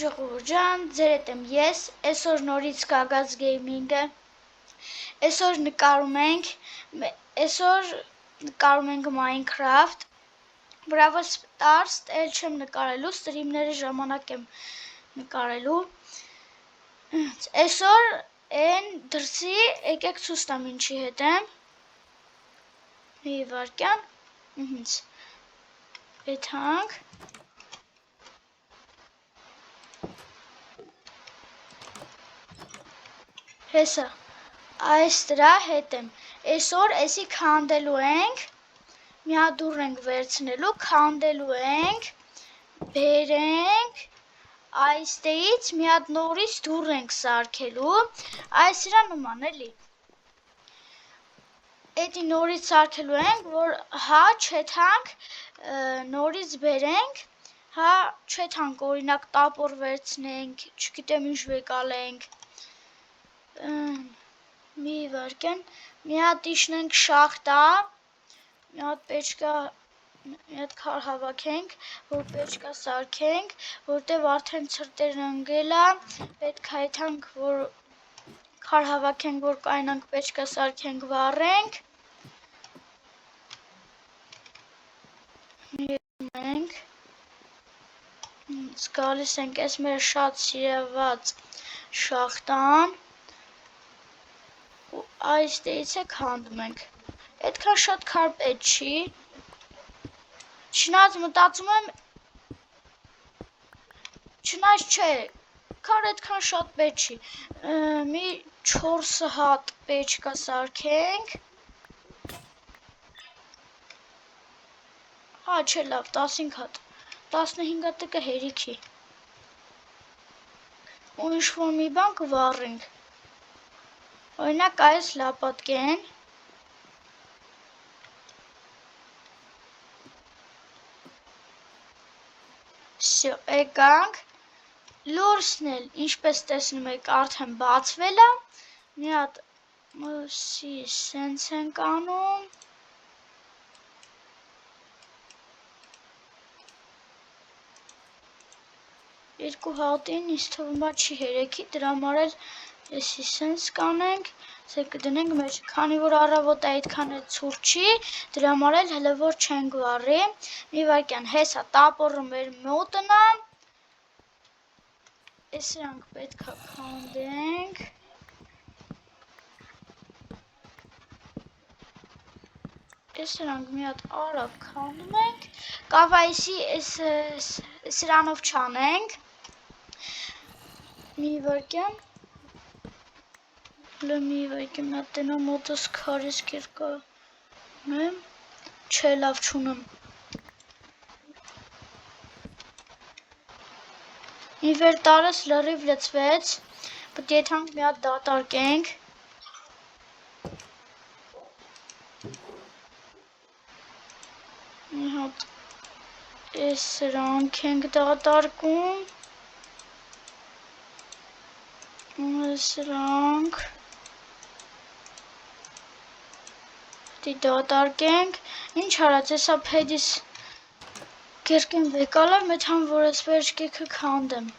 Ժողովուրդ ջան, ձեր հետ եմ ես, այսօր նորից Գագազ Գեյմինգը։ Այսօր նկարում ենք Minecraft, Brawl Stars, էլ չեմ նկարելու, ստրիմների ժամանակ եմ նկարելու։ Այսօր են դրսի, եկեք ցույց տամ ինչի հետ եմ։ Մի վարքյան, եթանք։ Հեսա, այս դրա հետ եմ, այսօր էսի քանդելու ենք, մի հատ դուռ ենք վերցնելու, քանդելու ենք, բերենք, այստեղից մի հատ նորից դուռ ենք սարքելու, այս իրա նման էլի, էդի նորից սարքելու ենք, որ հա չեթանք, նորից բերենք, հա չեթանք, օրինակ տապոր վերցնենք, չգիտեմ ինչ վեկալենք, մի վարկեն, մի հատ իշնենք շախտա, մի հատ պեչկա, մի հատ քար հավաքենք, որ պեչկա սարքենք, որտև արդեն ցրտերն ընկել է, պետք է եթանք, որ քար հավաքենք, որ կայնանք պեչկա սարքենք, վառենք, մենք, գալիս ենք այս մեր շատ սիրված շախտան, այստեղից է քանդում ենք, այդքան շատ քար պետք չի, չնայած մտածում եմ, չնայած չէ, քար այդքան շատ պետք չի, մի 4 հատ պեչկա սարքենք, հա չէ լավ, 15 հատ, 15 հատը կհերիքի, ու ինչ-որ մի բան կվառենք, օրինակ այս լապատկեն, Всё, եկանք, լորսն էլ, ինչպես տեսնում եք, արդեն բացվել է, մի հատ սենց ենք անում, երկու հատին ինձ թվում է չի հերեքի, դրա համար էլ եսի սենց կանենք, սեր կդնենք մեջ, քանի որ առավոտ այդքան է ցուրտ չի, դրա համար էլ հլը որ չենք վառի, մի վարկյան հեսա տապորը մեր մոտն է, ես իրանք պետք է քանդենք, ես իրանք մի հատ արագ քանդում ենք, կավայսի սրանով չանենք, մի վարկյան, մի վարկյան մի հատ տնա մոտս քարես կերկա ունեմ, չէ լավ չունեմ, մի վեր տարս լրիվ լծվեց, պտ եթանք մի հատ դատարկենք, մի հատ ես սրանք ենք դատարկում, սրանք, դատարկենք, ինչ հարած, եսա պեդիս կերկեն վեկալար, մեթան որ ես վերջկեքը քանդեմ,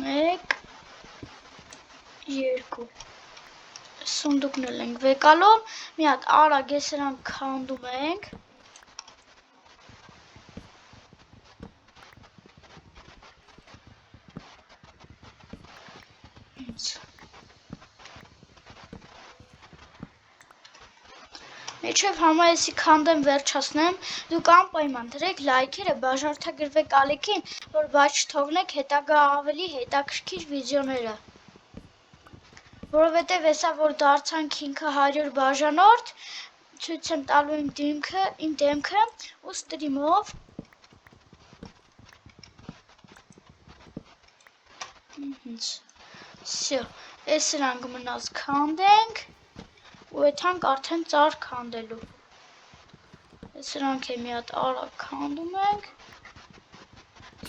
մեկ, երկու, սունդուկն էլ ենք վեկալով, մի հատ արագ ես սրանք քանդում ենք, Մեջև համա եսի քանդեմ վերջացնեմ, դուք անպայման դրեք լայքերը, բաժանորդագրվեք ալիքին, որ բաց չթողնեք հետագա ավելի հետաքրքիր վիդեոները, որովհետև եսա որ դարձանք 500 բաժանորդ, ցույց եմ տալու իմ դեմքը ու ստրիմով, Всё, ես իրանք մնաց քանդենք, ու եթանք արդեն ծար քանդելու, սրանք է մի հատ արագ քանդում ենք,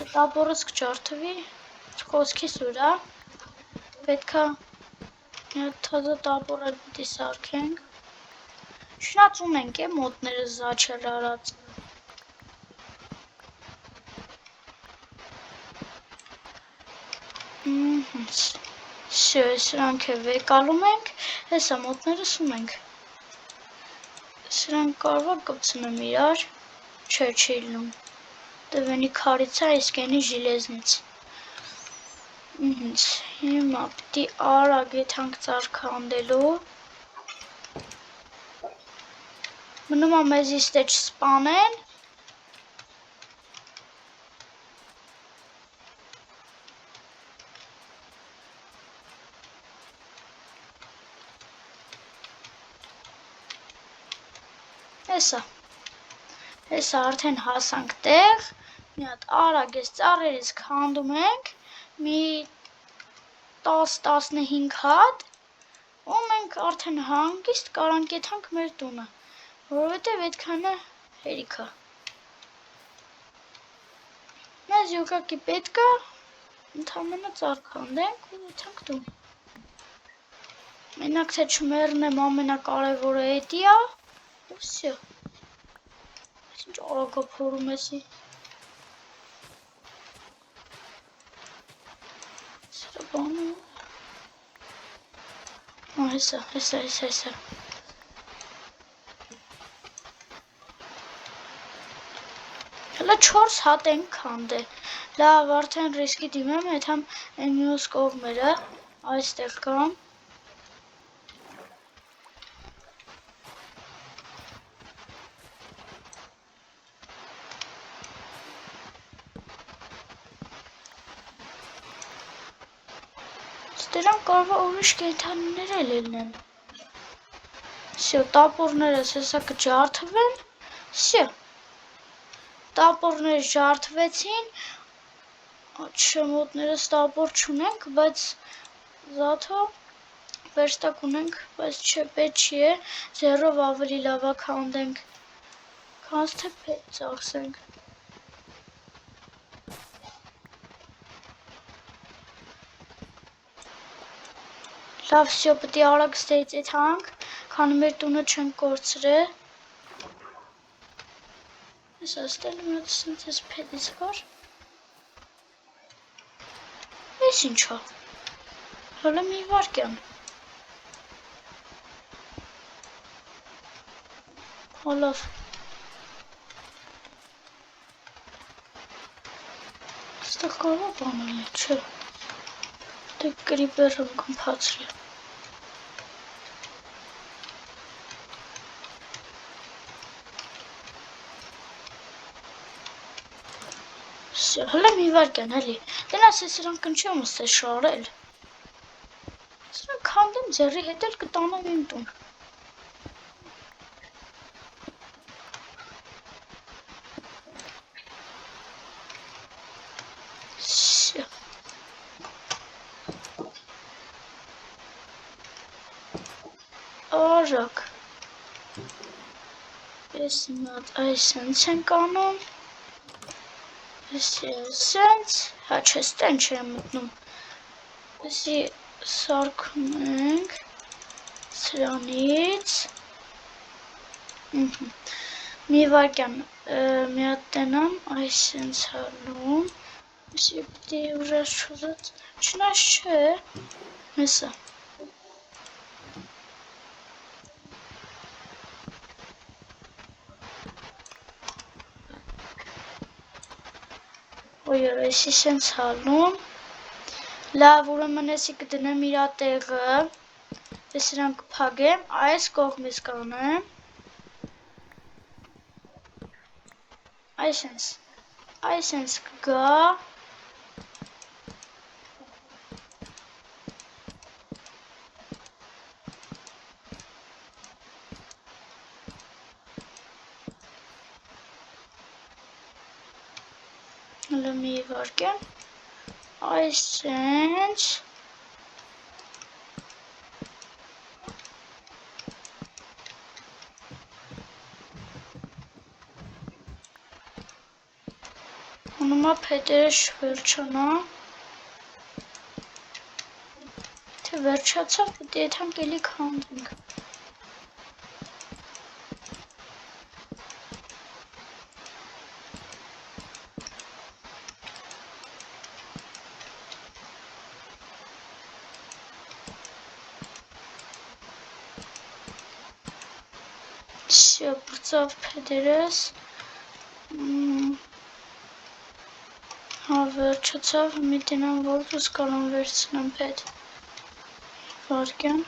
տապորս կջարդվի, խոսքիս ուրա, պետք է մի հատ թազա տապոր էլ պիտի սարքենք, Շնաց ունենք է մոտները զաչել արած։ Սրանք է վեկալում ենք, հեսա մոտներս ունենք։ Սրանք կարվա կպցնեմ իրար, չէ իլնում։ Դվենի քարիցա իսկենի ժիլեզնից։ Հիմա պիտի արագ եթանք ծարքանդելու։ Մնում է մեզ իստե չսպանեն։ Հեսա արդեն հասանք տեղ, մի հատ արագ ես ծառերից քանդում ենք, մի 10-15 հատ, ու մենք արդեն հանգիստ կարանք եթանք մեր տունը, որովհետև այդքանը հերիք է։ Մեզ յուղակի պետք է ընդամենը ծառքանդենք ու եթանք տուն։ Մենակ թե չմեռնեմ ամենակարևորը էդի է, ու վсё։ Ինչ արագ փորում էսի։ Սրա բանը։ Հեսա։ Հələ 4 հատ ենք քանդել։ Լավ, արդեն ռիսկի դիմեմ, այդհամ այն մյուս կողմերը այստեղ կամ։ Դրանք կարող է ուրիշ կենդանիներ էլ լինեն։ Всё, տապորներս հեսա կջարդվեն։ Всё։ Տապորները ջարդվեցին։ Չմոտներս տապոր չունենք, բայց զաթո վերստակ ունենք, բայց չէ, պետք չի է, ձեռով ավելի լավ է քանդենք, քան թե պետք ծախսենք։ Լավ, всё, պետք է արագ ստեյց եթանք, քան մեր տունը չենք կորցրել։ Հեսա ստել մի հատ սենց ես փետից կար։ Ես ինչա։ Հələ մի վարկյան։ Հալավ։ Ստեղ կարող է բանել, չէ։ Դե կրիպերը կմփացրի։ Հələ մի վարկյան, էլի։ Դենաս է սրանք ընչեմ ուս է շարել։ Սրանք քանդեմ ձեռի հետ էլ կտանեմ իմ տուն։ Արագ։ Ես հիմա այս սենց ենք անում։ Սենց, հա չէ, ստեն չեմ մտնում, եսի սարքում ենք սրանից, մի վարկյան, մի հատ տենամ, այս սենց հալում, եսի պիտի ուժաս չուզած, չնայց չէ, հեսա, Ոյով էսի սենց հալում, լավ ուրեմն էսի կդնեմ իրա տեղը, ես իրան կփագեմ, այս կողմից կանեմ, այս սենց կգա, հələ մի վարկյան, այս սենց, Ունումա փետերը շվերջանա, թե վերջացավ, պետք է եթանք էլի քանդենք։ Всё, բրծավ փեդերս։ Հա, վերջացավ, մի դինամ որպես կարող վերցնեմ փեդ։ Վարկյան։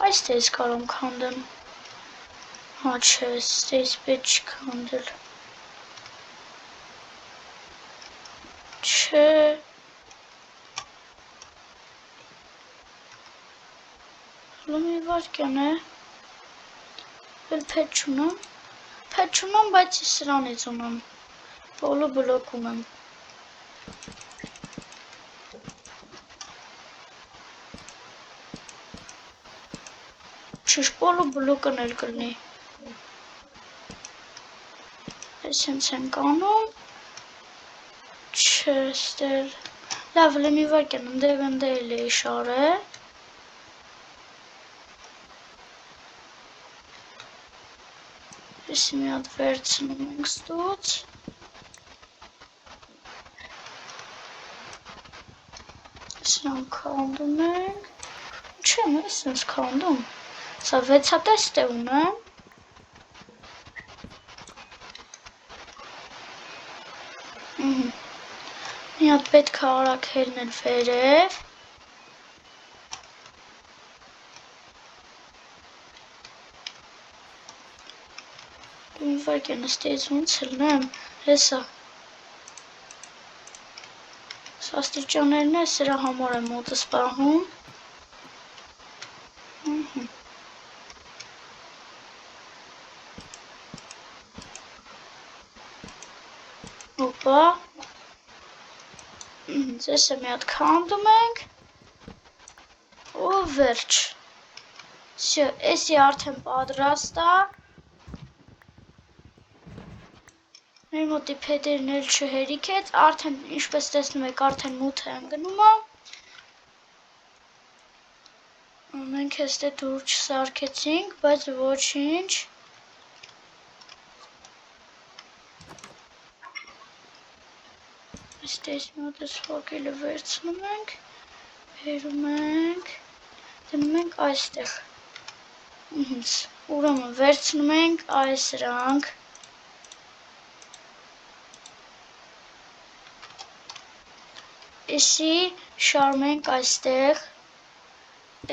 Այստեղից կարող քանդեմ։ Հա, չէ, այստեղից պետք չի քանդել։ Չէ։ Լոմի վարկյան է։ Էլ փեդ չունեմ։ Փեդ չունեմ, բայց սրանից ունեմ։ Բոլո բլոկ ունեմ։ Չիշ բոլո բլոկն էլ կլնի։ Ես հենց ենք անում։ Չէ, ստեր։ Լավ, լեմի վարկյան, ընդե էլ էի շարը։ Ես մի հատ վերցնում ենք ստուց։ Սրանք քանդում ենք։ Չէ, ես սենց քանդում։ Սա 6 է ունեմ։ Մի հատ պետք է արագ հելնել վերև։ Մի վարկյան ստեղից ոնց հելնեմ, հեսա։ Սա աստիճաներն է, սրա համար եմ մոտս պահում։ Հոպա։ Ձեսը մի հատ քանդում ենք։ Ու վերջ։ Всё, էսի արդեն պատրաստ է։ Մեր մոտի փեդերն էլ չհերիքեց, արդեն ինչպես տեսնում եք, արդեն մութ է ընկնում է։ Մենք էստե դուր չսարքեցինք, բայց ոչինչ։ Այստեղ մի հատ սվակելը վերցնում ենք, բերում ենք, դնում ենք այստեղ։ Ուրեմն վերցնում ենք այս սրանք։ Էսի շարում ենք այստեղ։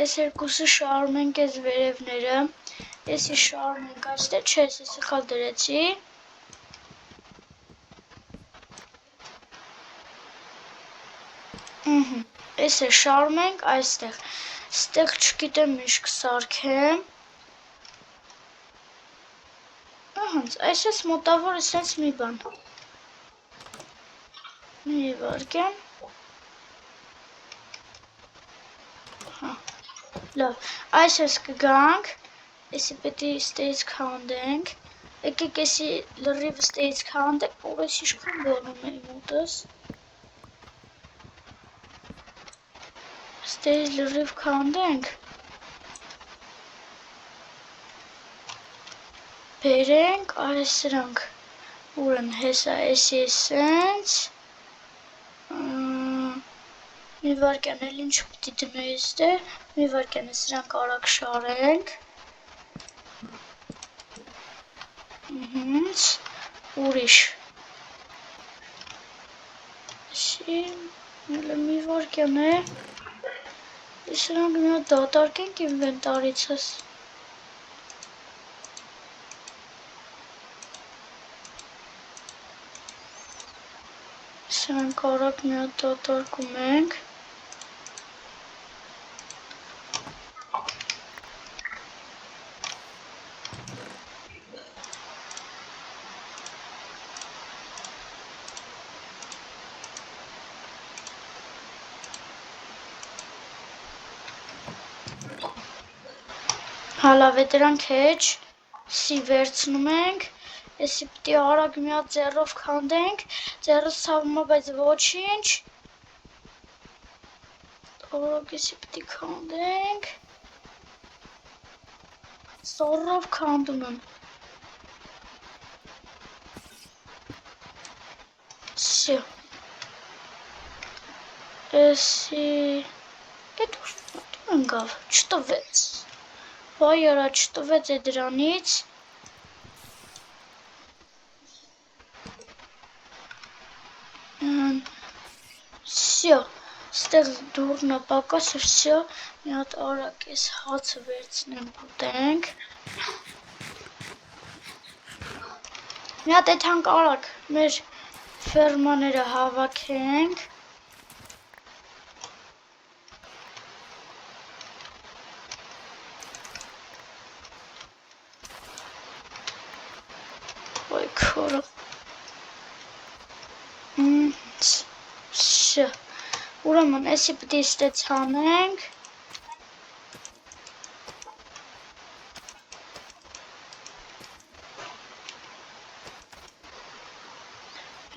Այս երկուսը շարում ենք այս վերևները։ Էսի շարում ենք այստեղ, չէ, ես սխալ դրեցի։ Էսը շարում ենք այստեղ։ Ստեղ չգիտեմ ինչ կսարքեմ։ Ահանց, այսպես մոտավոր է սենց մի բան։ Մի վարկյան։ Հա, լավ, այսպես կգանք, էսի պետք է ստեղից քանդենք, եկեք էսի լրիվ ստեղից քանդենք, որ էս իշքան բանում էի մոտս։ Ստեղից լրիվ քանդենք, բերենք այս սրանք, ուր են հեսա էսի սենց, մի վարկյան էլ ինչ պիտի դնեի ստեղ, մի վարկյան է սրանք արագ շարենք, ուրիշ, էսի մի վարկյան է, սրանք մի հատ դատարկենք ինվենտարիցս։ Սրանք արագ մի հատ դատարկում ենք։ Հալավ է դրանք հեչ, սի վերցնում ենք, էսի պիտի արագ մի հատ ձեռով քանդենք, ձեռս ցավում է, բայց ոչինչ, արագ էսի պիտի քանդենք, սորով քանդում եմ, Всё. Էսի Էդ ուր ընկավ, չտվեց։ Վայ արա, չտվեց է դրանից։ Всё, ստեղ դուրնը պակաս է, всё, մի հատ արագ էս հացը վերցնենք ուտենք։ Մի հատ էթանք արագ մեր ֆերմաները հավաքենք։ Ոյ քորը։ Всё։ Ուրեմն էսի պիտի ստեց հանենք։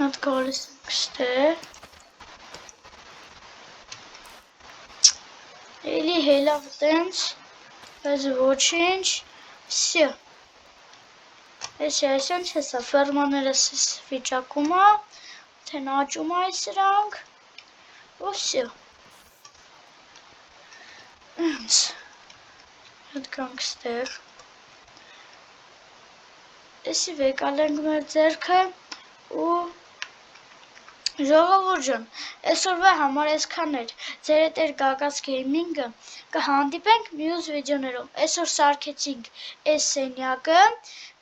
Նատ գալիս ենք ստեղ։ Էլի հելավ տենց, բայց ոչինչ, всё։ Էսի այսինչ հեսա ֆերմաներս էս վիճակում է, թեն աճում է սրանք, ու всё։ Ենց, հետ կանք ստեղ։ Էսի վեկալ ենք մեր ձերքը ու ժողովուրդ ջան, այսօրվա համար այսքան էր։ Ձեր հետ էր Գագազ Գեյմինգը։ Կհանդիպենք մյուս վիդեոներով։ Այսօր սարքեցինք այս սենյակը,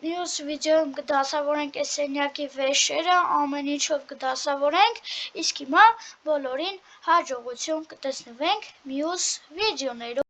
մյուս վիդեոում կդասավորենք այս սենյակի վեշերը, ամեն ինչով կդասավորենք, իսկ հիմա բոլորին հաջողություն կտեսնվենք մյուս վիդեոներով։